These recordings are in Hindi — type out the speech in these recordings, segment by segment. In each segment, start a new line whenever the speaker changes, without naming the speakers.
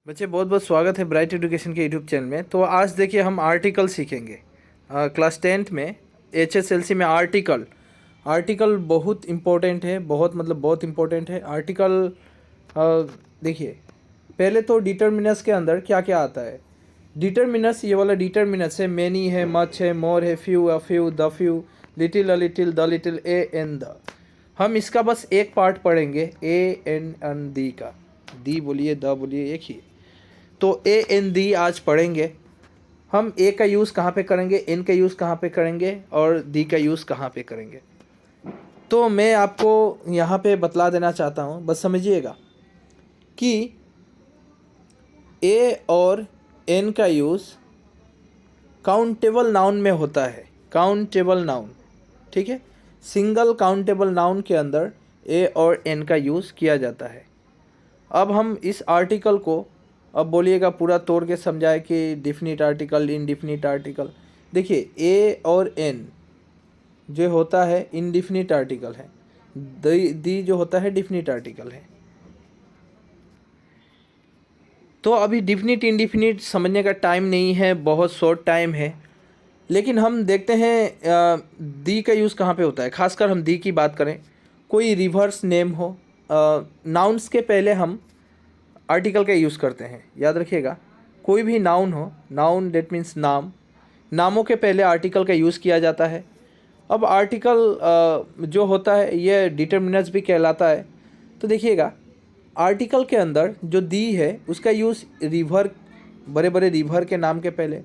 बच्चे बहुत बहुत स्वागत है ब्राइट एजुकेशन के यूट्यूब चैनल में। तो आज देखिए हम आर्टिकल सीखेंगे। क्लास 10th में HSLC में आर्टिकल आर्टिकल बहुत इम्पोर्टेंट है, बहुत इम्पोर्टेंट है आर्टिकल। देखिए पहले तो डिटर्मिनस के अंदर क्या क्या आता है। डिटर्मिनस, ये वाला डिटर्मिनस है, मैनी है, मच है, मोर है, few, a few, the few, little, a little, the little, a an the. हम इसका बस एक पार्ट पढ़ेंगे, ए एन दी का। दी बोलिए, द बोलिए, एक ही। तो ए एन दी आज पढ़ेंगे हम। ए का यूज़ कहाँ पे करेंगे, एन का यूज़ कहाँ पे करेंगे और दी का यूज़ कहाँ पे करेंगे। तो मैं आपको यहाँ पे बतला देना चाहता हूँ, बस समझिएगा कि ए और एन का यूज़ काउंटेबल नाउन में होता है। काउंटेबल नाउन, ठीक है। सिंगल काउंटेबल नाउन के अंदर ए और एन का यूज़ किया जाता है। अब हम इस आर्टिकल को, अब बोलिएगा पूरा तोड़ के समझाए कि डिफिनिट आर्टिकल, इनडिफिनिट आर्टिकल। देखिए ए और एन जो होता है इनडिफिनिट आर्टिकल है, दी जो होता है डिफिनिट आर्टिकल है। तो अभी डिफिनिट इनडिफिनिट समझने का टाइम नहीं है, बहुत शॉर्ट टाइम है। लेकिन हम देखते हैं दी का यूज़ कहाँ पे होता है। खासकर हम दी की बात करें, कोई रिवर्स नेम हो, नाउन्स के पहले हम आर्टिकल का यूज़ करते हैं, याद रखिएगा। कोई भी नाउन हो, नाउन डेट मीन्स नाम, नामों के पहले आर्टिकल का यूज़ किया जाता है। अब आर्टिकल जो होता है ये डिटर्मिनर्स भी कहलाता है। तो देखिएगा आर्टिकल के अंदर जो दी है उसका यूज़ रिवर, बड़े बड़े रिवर के नाम के पहले,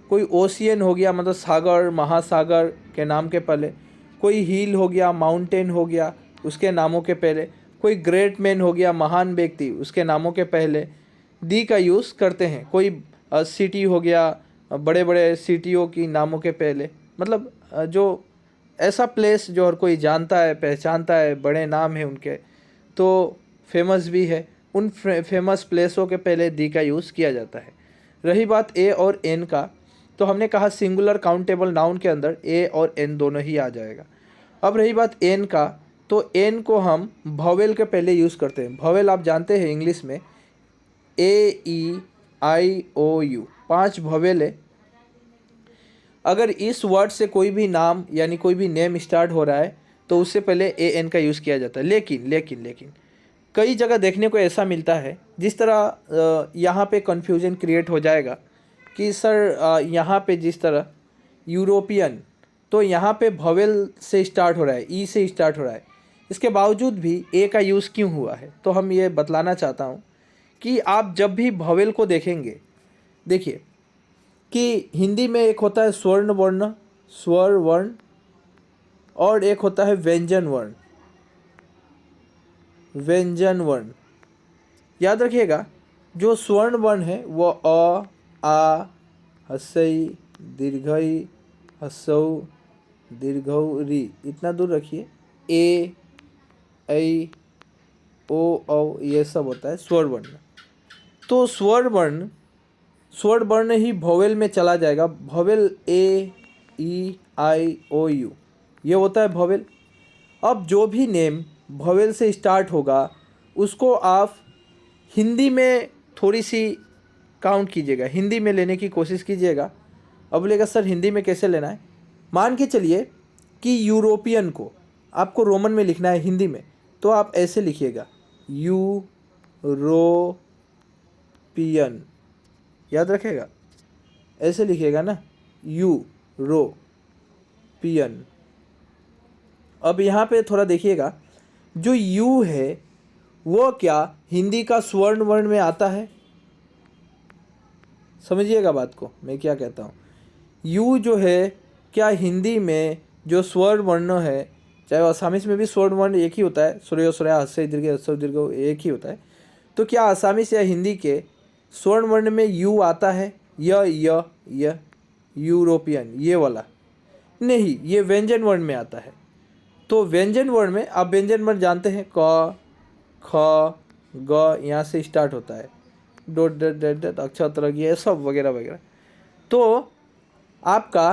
कोई ओशियन हो गया मतलब सागर, महासागर के नाम के पहले, कोई हिल हो गया, माउंटेन हो गया उसके नामों के पहले, कोई ग्रेट मैन हो गया, महान व्यक्ति, उसके नामों के पहले दी का यूज़ करते हैं। कोई सिटी हो गया, बड़े बड़े सिटियों की नामों के पहले, मतलब जो ऐसा प्लेस जो हर कोई जानता है, पहचानता है, बड़े नाम है उनके, तो फेमस भी है, उन फेमस प्लेसों के पहले दी का यूज़ किया जाता है। रही बात ए और एन का, तो हमने कहा सिंगुलर काउंटेबल नाउन के अंदर ए और एन दोनों ही आ जाएगा। अब रही बात एन का, तो एन को हम भॉवेल के पहले यूज़ करते हैं। भॉवेल आप जानते हैं इंग्लिश में AEIOU 5 भॉवेल है। अगर इस वर्ड से कोई भी नाम यानी कोई भी नेम स्टार्ट हो रहा है तो उससे पहले ए एन का यूज़ किया जाता है। लेकिन कई जगह देखने को ऐसा मिलता है, जिस तरह यहाँ पे कन्फ्यूजन क्रिएट हो जाएगा कि सर यहाँ पे जिस तरह यूरोपियन, तो यहाँ पे भवेल से स्टार्ट हो रहा है, ई से स्टार्ट हो रहा है, इसके बावजूद भी ए का यूज़ क्यों हुआ है। तो हम ये बतलाना चाहता हूँ कि आप जब भी भवेल को देखेंगे, देखिए कि हिंदी में एक होता है स्वर्ण वर्ण, स्वर वर्ण, और एक होता है व्यंजन वर्ण। व्यंजन वर्ण याद रखिएगा, जो स्वर्ण वर्ण है वो अ, आ, हसई, दीर्घई, हसौ, दीर्घौ, री, इतना दूर रखिए। ए, ऐ, ओ, औ, ये सब होता है स्वर वर्ण। तो स्वर वर्ण ही भोवेल में चला जाएगा। भोवेल AEIOU ये होता है भोवेल। अब जो भी नेम भोवेल से स्टार्ट होगा उसको आप हिंदी में थोड़ी सी काउंट कीजिएगा, हिंदी में लेने की कोशिश कीजिएगा। अब बोलेगा सर हिंदी में कैसे लेना है। मान के चलिए कि यूरोपियन को आपको रोमन में लिखना है हिंदी में, तो आप ऐसे लिखिएगा यूरोपियन, याद रखेगा, ऐसे लिखिएगा ना, यूरोपियन। अब यहाँ पे थोड़ा देखिएगा, जो यू है वो क्या हिंदी का स्वर्ण वर्ण में आता है। समझिएगा बात को, मैं क्या कहता हूँ। यू जो है क्या हिंदी में जो स्वर्ण वर्ण है, चाहे आसामीज में भी स्वर्ण वर्ण एक ही होता है, सूर्य सूर्य, हस्से दीर्घ, हस्व दीर्घ, एक ही होता है। तो क्या आसामीज या हिंदी के स्वर्ण वर्ण में यू आता है, य यूरोपियन ये वाला नहीं, ये व्यंजन वर्ण में आता है। तो व्यंजन वर्ण में आप व्यंजन वर्ण जानते हैं, क, ख, ग, यहाँ से स्टार्ट होता है, डॉट डट डट डट, अक्षर, ये सब वगैरह वगैरह। तो आपका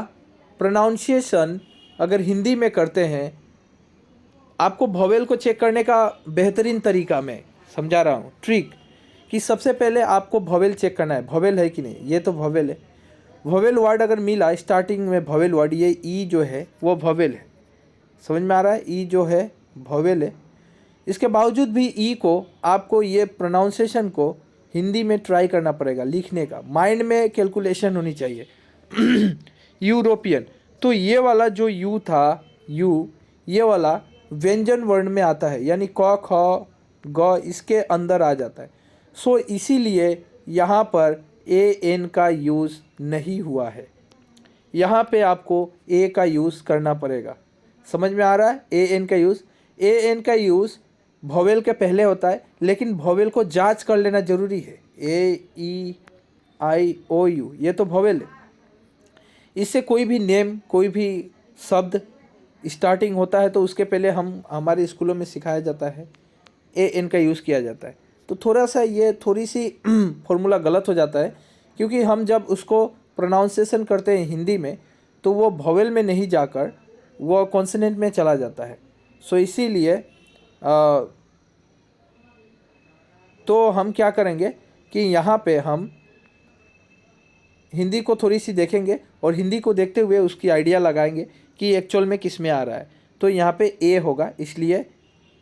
प्रोनाउंसिएशन अगर हिंदी में करते हैं, आपको भवेल को चेक करने का बेहतरीन तरीका मैं समझा रहा हूँ, ट्रिक। कि सबसे पहले आपको वोवेल चेक करना है, वोवेल है कि नहीं। ये तो वोवेल है, वोवेल वर्ड अगर मिला स्टार्टिंग में वोवेल वर्ड, ये ई जो है वो वोवेल है, समझ में आ रहा है। ई जो है वोवेल है। इसके बावजूद भी ई को आपको ये प्रोनाउंसिएशन को हिंदी में ट्राई करना पड़ेगा लिखने का, माइंड में कैलकुलेशन होनी चाहिए। यूरोपियन, तो ये वाला जो यू था, यू, ये वाला व्यंजन वर्ण में आता है, यानी क ख ग इसके अंदर आ जाता है। सो इसीलिए यहाँ पर ए एन का यूज़ नहीं हुआ है, यहाँ पे आपको ए का यूज़ करना पड़ेगा। समझ में आ रहा है। ए एन का यूज़, ए एन का यूज़ वोवेल के पहले होता है, लेकिन वोवेल को जांच कर लेना ज़रूरी है। ए ई आई ओ यू, ये तो वोवेल है। इससे कोई भी नेम, कोई भी शब्द स्टार्टिंग होता है तो उसके पहले हमारे स्कूलों में सिखाया जाता है, ए एन का यूज़ किया जाता है। तो थोड़ा सा ये थोड़ी सी फॉर्मूला गलत हो जाता है, क्योंकि हम जब उसको प्रोनाउंसिएशन करते हैं हिंदी में तो वो वोवेल में नहीं जाकर वो कॉन्सोनेंट में चला जाता है। सो इसीलिए तो हम क्या करेंगे कि यहाँ पे हम हिंदी को थोड़ी सी देखेंगे और हिंदी को देखते हुए उसकी आइडिया लगाएंगे कि एक्चुअल में किस में आ रहा है। तो यहाँ पे ए होगा, इसलिए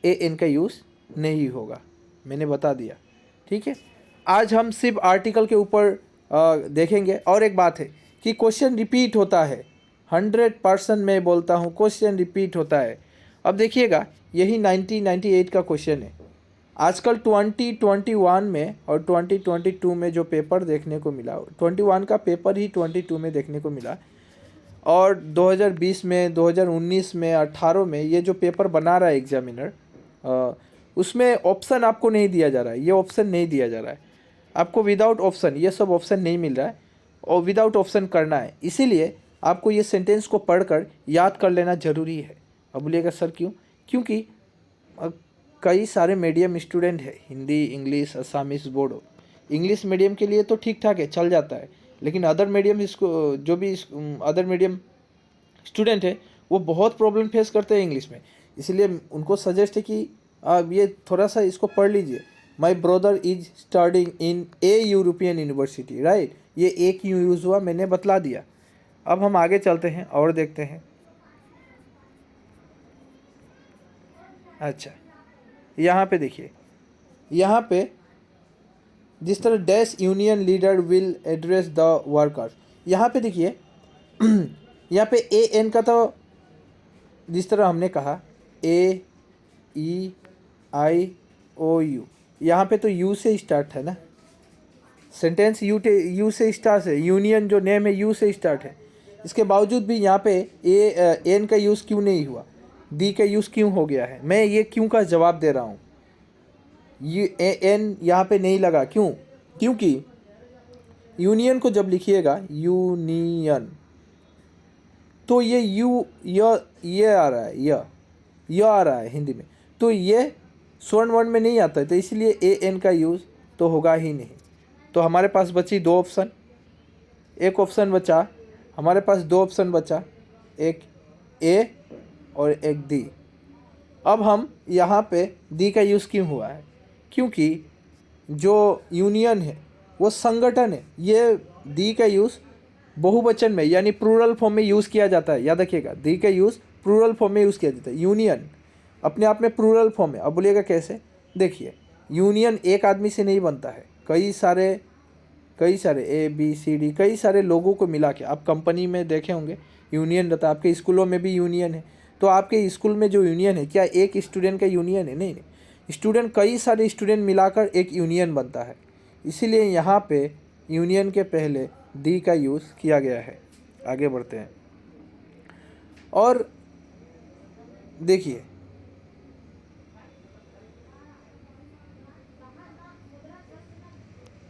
ए एन का यूज़ नहीं होगा, मैंने बता दिया। ठीक है, आज हम सिर्फ आर्टिकल के ऊपर देखेंगे। और एक बात है कि क्वेश्चन रिपीट होता है, 100% मैं बोलता हूँ क्वेश्चन रिपीट होता है। अब देखिएगा, यही 1998 का क्वेश्चन है। आजकल 2021 में और 2022 में जो पेपर देखने को मिला, 21 का पेपर ही 22 में देखने को मिला, और 2020 में, 2019 में, 18 में ये जो पेपर बना रहा है एग्जामिनर, उसमें ऑप्शन आपको नहीं दिया जा रहा है। ये ऑप्शन नहीं दिया जा रहा है आपको, विदाउट ऑप्शन, ये सब ऑप्शन नहीं मिल रहा है और विदाउट ऑप्शन करना है। इसीलिए आपको ये सेंटेंस को पढ़कर याद कर लेना ज़रूरी है। अब बोलिएगा सर क्यों? क्योंकि कई सारे मीडियम स्टूडेंट है, Hindi, English, Assamese, Bodo. English medium के लिए तो ठीक ठाक है, चल जाता है, लेकिन अदर मीडियम, इसको जो भी अदर मीडियम स्टूडेंट है वो बहुत प्रॉब्लम फेस करते हैं इंग्लिश में। इसलिए उनको सजेस्ट है कि आप ये थोड़ा सा इसको पढ़ लीजिए। My brother is studying in A European university, right. ये ए क्यों यूज़ हुआ मैंने बतला दिया। अब हम आगे चलते हैं और देखते हैं। अच्छा, यहाँ पे देखिए, यहाँ पे जिस तरह dash union leader will address the workers, यहाँ पे देखिए यहाँ पे ए एन का तो जिस तरह हमने कहा ए ई आई ओ यू, यहाँ पे तो यू से स्टार्ट है ना, सेंटेंस यू से स्टार्ट है, यूनियन जो नेम है यू से स्टार्ट है। इसके बावजूद भी यहाँ पे ए एन का यूज़ क्यों नहीं हुआ, दी का यूज़ क्यों हो गया है? मैं ये क्यों का जवाब दे रहा हूँ। ये एन यहाँ पे नहीं लगा, क्यों? क्योंकि यूनियन को जब लिखिएगा यूनियन, तो ये यू ये आ रहा है, यह आ रहा है हिंदी में, तो ये स्वर्ण वर्ण में नहीं आता है, तो इसलिए ए एन का यूज़ तो होगा ही नहीं। तो हमारे पास बची दो ऑप्शन, एक ऑप्शन बचा हमारे पास, दो ऑप्शन बचा, एक ए और एक दी। अब हम यहाँ पे दी का यूज़ क्यों हुआ है? क्योंकि जो यूनियन है वो संगठन है। ये दी का यूज़ बहुवचन में यानी प्लूरल फॉर्म में यूज़ किया जाता है, याद रखिएगा। दी का यूज़ प्लूरल फॉर्म में यूज़ किया जाता है। यूनियन अपने आप में प्लूरल फॉर्म है। अब बोलिएगा कैसे? देखिए, यूनियन एक आदमी से नहीं बनता है, कई सारे ए बी सी डी कई सारे लोगों को मिला के, आप कंपनी में देखे होंगे यूनियन रहता है, आपके स्कूलों में भी यूनियन है। तो आपके स्कूल में जो यूनियन है, क्या एक स्टूडेंट का यूनियन है? नहीं, स्टूडेंट, कई सारे स्टूडेंट मिलाकर एक यूनियन बनता है। इसीलिए यहाँ पे यूनियन के पहले दी का यूज़ किया गया है। आगे बढ़ते हैं और देखिए,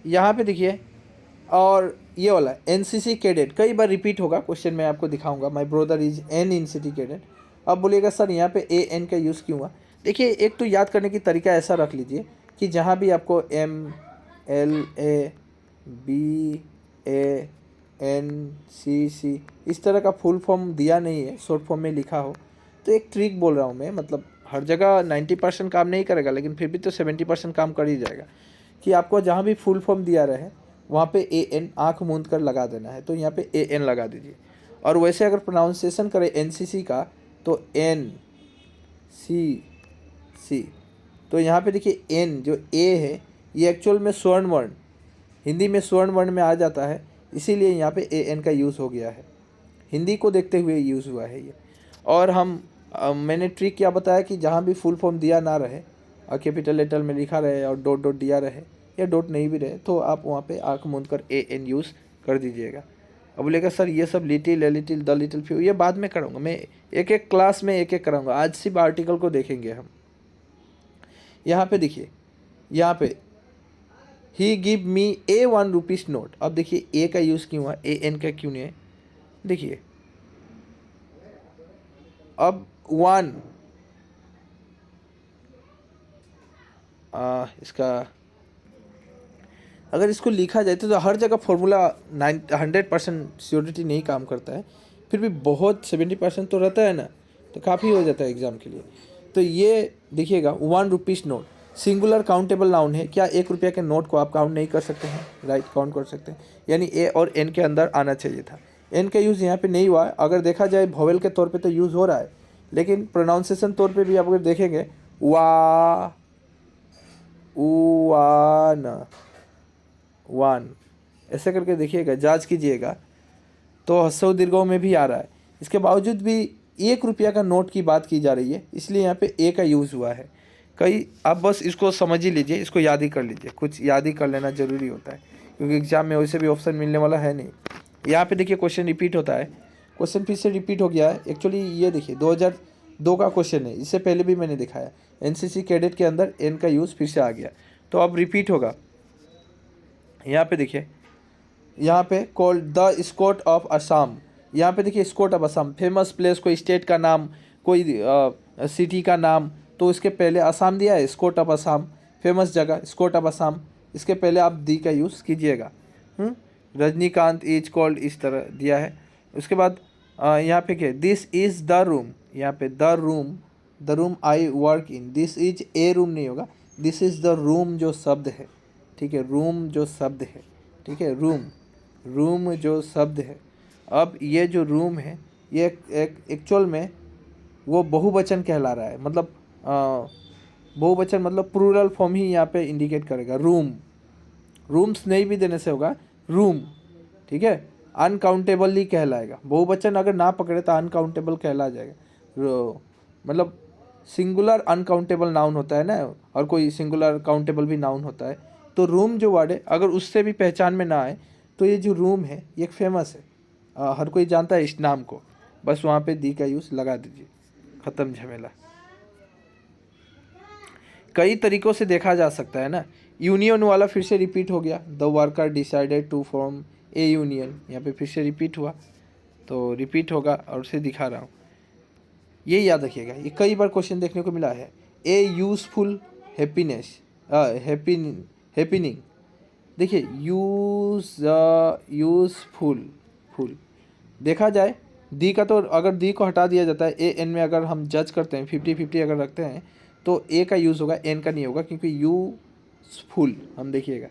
यहाँ पे देखिए, और ये वाला एनसीसी कैडेट कई बार रिपीट होगा क्वेश्चन में, आपको दिखाऊंगा। My brother is an NCC cadet. अब बोलिएगा सर यहाँ पे ए एन का यूज़ क्यों हुआ? देखिए, एक तो याद करने की तरीका ऐसा रख लीजिए कि जहाँ भी आपको M L A B A N C C इस तरह का फुल फॉर्म दिया नहीं है, शॉर्ट फॉर्म में लिखा हो, तो एक ट्रिक बोल रहा हूँ मैं, मतलब हर जगह 90% काम नहीं करेगा, लेकिन फिर भी तो 70% काम कर ही जाएगा। कि आपको जहाँ भी फुल फॉर्म दिया रहे वहाँ पे ए एन आँख मूंद कर लगा देना है, तो यहाँ पे ए एन लगा दीजिए। और वैसे अगर प्रोनाउंसिएशन करें एन सी सी का तो एन सी सी, तो यहाँ पे देखिए एन जो ए है ये एक्चुअल में स्वर्ण वर्ण, हिंदी में स्वर्ण वर्ण में आ जाता है, इसीलिए यहाँ पे ए एन का यूज़ हो गया है, हिंदी को देखते हुए यूज़ हुआ है ये। और मैंने ट्रिक क्या बताया कि जहाँ भी फुल फॉर्म दिया ना रहे और कैपिटल लेटर में लिखा रहे और डॉट डॉट दिया रहे या डॉट नहीं भी रहे तो आप वहाँ पे आँख मूंद कर ए एन यूज़ कर दीजिएगा। अब बोलेगा सर ये सब little a little the little few ये बाद में कराऊंगा, मैं एक एक क्लास में एक एक कराऊंगा, आज सिर्फ आर्टिकल को देखेंगे हम। यहाँ पे देखिए, यहाँ पे ही गिव मी ए 1 रुपीज़ नोट। अब देखिए ए का यूज़ क्यों हुआ, ए एन का क्यों नहीं है, देखिए अब 1 इसका अगर इसको लिखा जाए तो हर जगह फॉर्मूला 100% श्योरिटी नहीं काम करता है, फिर भी बहुत 70% तो रहता है ना, तो काफ़ी हो जाता है एग्ज़ाम के लिए। तो ये देखिएगा 1 rupees note singular countable noun है, क्या 1 रुपया के नोट को आप काउंट नहीं कर सकते हैं, राइट, काउंट कर सकते हैं, यानी ए और एन के अंदर आना चाहिए था। एन का यूज़ यहाँ पे नहीं हुआ, अगर देखा जाए वोवेल के तौर पे तो यूज़ हो रहा है, लेकिन प्रोनाउंसिएशन तौर पे भी आप अगर देखेंगे वा उ वा न वन ऐसे करके देखिएगा, जांच कीजिएगा तो ह्रस्व दीर्घों में भी आ रहा है। इसके बावजूद भी 1 रुपया का नोट की बात की जा रही है, इसलिए यहाँ पे ए का यूज़ हुआ है। कई आप बस इसको समझ ही लीजिए, इसको याद ही कर लीजिए, कुछ याद ही कर लेना ज़रूरी होता है क्योंकि एग्जाम में वैसे भी ऑप्शन मिलने वाला है नहीं। यहाँ पे देखिए क्वेश्चन रिपीट होता है, क्वेश्चन फिर से रिपीट हो गया है। एक्चुअली ये देखिए 2002 का क्वेश्चन है, इससे पहले भी मैंने दिखाया, एनसीसी कैडेट के अंदर एन का यूज़ फिर से आ गया, तो अब रिपीट होगा। यहाँ पे देखिए, यहाँ पे called the Scott of Assam, यहाँ पे देखिए Scott of Assam, famous place, कोई स्टेट का नाम, कोई सिटी का नाम, तो इसके पहले असम दिया है, स्कोट ऑफ असम, फेमस जगह स्कोट ऑफ असम, इसके पहले आप दी का यूज़ कीजिएगा। रजनीकांत इज कॉल्ड, इस तरह दिया है। उसके बाद यहाँ पे क्या, दिस इज़ द रूम, यहाँ पे the room I work in, this is a room नहीं होगा, दिस इज़ द रूम जो शब्द है, ठीक है, रूम जो शब्द है, ठीक है, रूम जो शब्द है। अब ये जो रूम है ये एक एक्चुअल में वो बहुवचन कहला रहा है, मतलब बहुवचन मतलब प्लूरल फॉर्म ही यहाँ पे इंडिकेट करेगा। रूम्स नहीं भी देने से होगा रूम, ठीक है, अनकाउंटेबली कहलाएगा। बहुवचन अगर ना पकड़े तो अनकाउंटेबल कहला जाएगा, मतलब सिंगुलर अनकाउंटेबल नाउन होता है ना, और कोई सिंगुलर काउंटेबल भी नाउन होता है। तो रूम जो वर्ड है अगर उससे भी पहचान में ना आए तो ये जो रूम है ये एक फेमस है, हर कोई जानता है इस नाम को, बस वहाँ पे दी का यूज़ लगा दीजिए, ख़त्म झमेला। कई तरीक़ों से देखा जा सकता है ना। यूनियन वाला फिर से रिपीट हो गया, the worker decided to form a union, यहाँ पे फिर से रिपीट हुआ, तो रिपीट होगा और उसे दिखा रहा हूँ, ये याद रखिएगा, ये कई बार क्वेश्चन देखने को मिला है। ए यूज़फुल हैप्पीनेस, हैपनिंग, देखिए यूज़फुल फुल देखा जाए दी का, तो अगर दी को हटा दिया जाता है ए एन में, अगर हम जज करते हैं 50-50 अगर रखते हैं तो ए का यूज़ होगा, एन का नहीं होगा, क्योंकि यूज़फुल हम देखिएगा,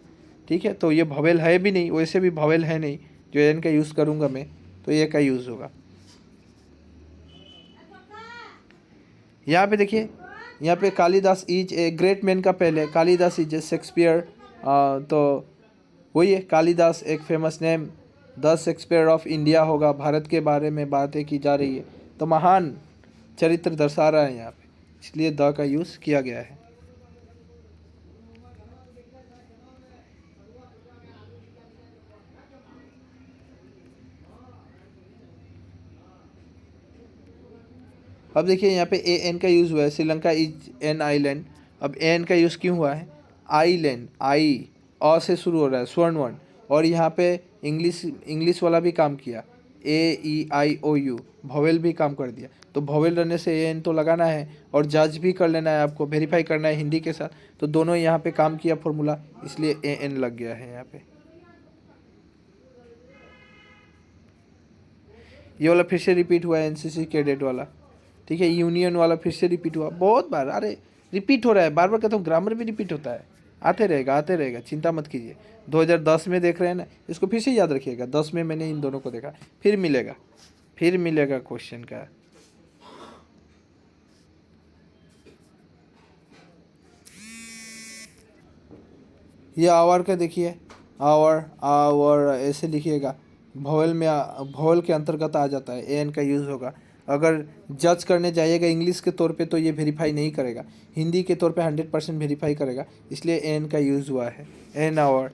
ठीक है, तो ये भवेल है भी नहीं, वैसे भी भवेल है नहीं, जो एन का यूज़ करूँगा मैं तो ए का यूज़ होगा। यहाँ पे देखिए, यहाँ पे Kalidas is a great man का पहले कालिदास इज ए शेक्सपियर, तो वही है, कालिदास एक famous name, the Shakespeare of India होगा, भारत के बारे में बातें की जा रही है, तो महान चरित्र दर्शा रहा है यहाँ पे, इसलिए द का यूज़ किया गया है। अब देखिए यहाँ पे ए एन का यूज़ हुआ है, श्रीलंका इज एन आइलैंड, अब ए एन का यूज़ क्यों हुआ है, आइलैंड, आई अ से शुरू हो रहा है स्वर्ण वर्ण, और यहाँ पे इंग्लिश वाला भी काम किया, ए ई आई ओ यू भवेल भी काम कर दिया, तो भवेल रहने से ए एन तो लगाना है और जज भी कर लेना है, आपको वेरीफाई करना है हिंदी के साथ, तो दोनों यहाँ पे काम किया फॉर्मूला, इसलिए ए एन लग गया है यहाँ पे। ये वाला फिर से रिपीट हुआ है, एनसीसी कैडेट वाला, ठीक है, यूनियन वाला फिर से रिपीट हुआ बहुत बार, अरे रिपीट हो रहा है, बार बार कहता हूँ, ग्रामर भी रिपीट होता है, आते रहेगा, चिंता मत कीजिए। 2010 में देख रहे हैं ना, इसको फिर से याद रखिएगा, 10 में मैंने इन दोनों को देखा। फिर मिलेगा क्वेश्चन का। ये आवर का देखिए, आवर ऐसे लिखिएगा, भोवल के अंतर्गत आ जाता है, एन का यूज़ होगा। अगर जज करने जाइएगा इंग्लिश के तौर पे तो ये वेरीफाई नहीं करेगा, हिंदी के तौर पे 100% वेरीफाई करेगा, इसलिए एन का यूज़ हुआ है, एन आवर।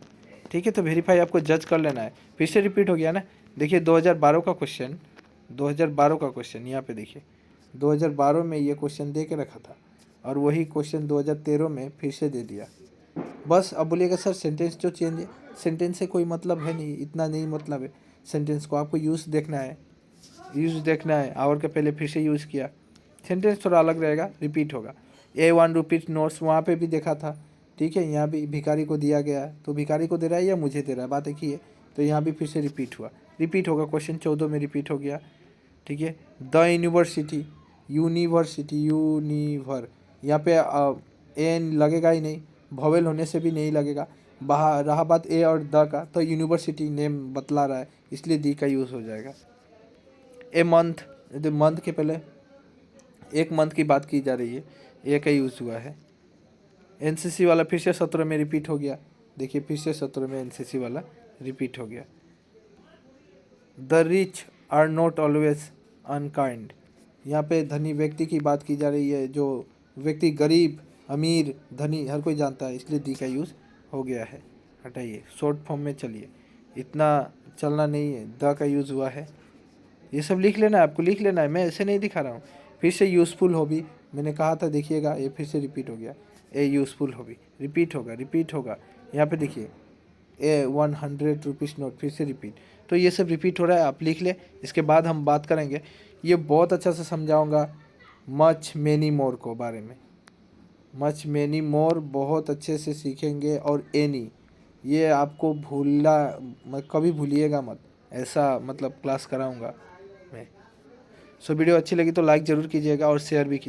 ठीक है, तो वेरीफाई आपको जज कर लेना है। फिर से रिपीट हो गया ना, देखिए 2012 का क्वेश्चन, 2012 का क्वेश्चन यहाँ पे देखिए, 2012 में ये क्वेश्चन दे के रखा था और वही क्वेश्चन 2013 में फिर से दे दिया। बस अब बोलिएगा सर सेंटेंस जो चेंज है, सेंटेंस से कोई मतलब है नहीं, इतना नहीं मतलब है सेंटेंस को, आपको यूज़ देखना है, आवर के पहले फिर से यूज़ किया, सेंटेंस थोड़ा अलग रहेगा, रिपीट होगा। A1 रिपीट नोट्स वहाँ पे भी देखा था, ठीक है, यहाँ भी भिखारी को दिया गया है, तो भिखारी को दे रहा है या मुझे दे रहा है, बात एक ही है, तो यहाँ भी फिर से रिपीट होगा, क्वेश्चन 14 में रिपीट हो गया। ठीक है, द यूनिवर्सिटी, यूनिवर, यहाँ पे एन लगेगा ही नहीं, वॉवेल होने से भी नहीं लगेगा। बाहर रहा बात ए और द का, तो यूनिवर्सिटी नेम बतला रहा है, इसलिए दी का यूज़ हो जाएगा। ए मंथ, मंथ के पहले एक मंथ की बात की जा रही है, ए का यूज़ हुआ है। एनसीसी वाला फिर से 17 में रिपीट हो गया, देखिए फिर से 17 में एनसीसी वाला रिपीट हो गया। The rich are not always unkind, यहाँ पे धनी व्यक्ति की बात की जा रही है, जो व्यक्ति गरीब अमीर धनी हर कोई जानता है, इसलिए दी का यूज़ हो गया है। हटाइए, शॉर्ट फॉर्म में चलिए, इतना चलना नहीं है, द का यूज़ हुआ है, ये सब लिख लेना है, आपको लिख लेना है, मैं ऐसे नहीं दिखा रहा हूँ। फिर से यूज़फुल हॉबी, मैंने कहा था देखिएगा, ये फिर से रिपीट हो गया, ए यूज़फुल हॉबी रिपीट होगा। यहाँ पे देखिए ए 100 रुपीज़ नोट, फिर से रिपीट, तो ये सब रिपीट हो रहा है, आप लिख ले। इसके बाद हम बात करेंगे, ये बहुत अच्छा से समझाऊंगा मच मैनी मोर को बारे में, मच मैनी मोर बहुत अच्छे से सीखेंगे। और एनी, ये आपको कभी भूलिएगा मत, ऐसा मतलब क्लास कराऊंगा मैं। वीडियो अच्छी लगी तो लाइक ज़रूर कीजिएगा और शेयर भी कीजिएगा।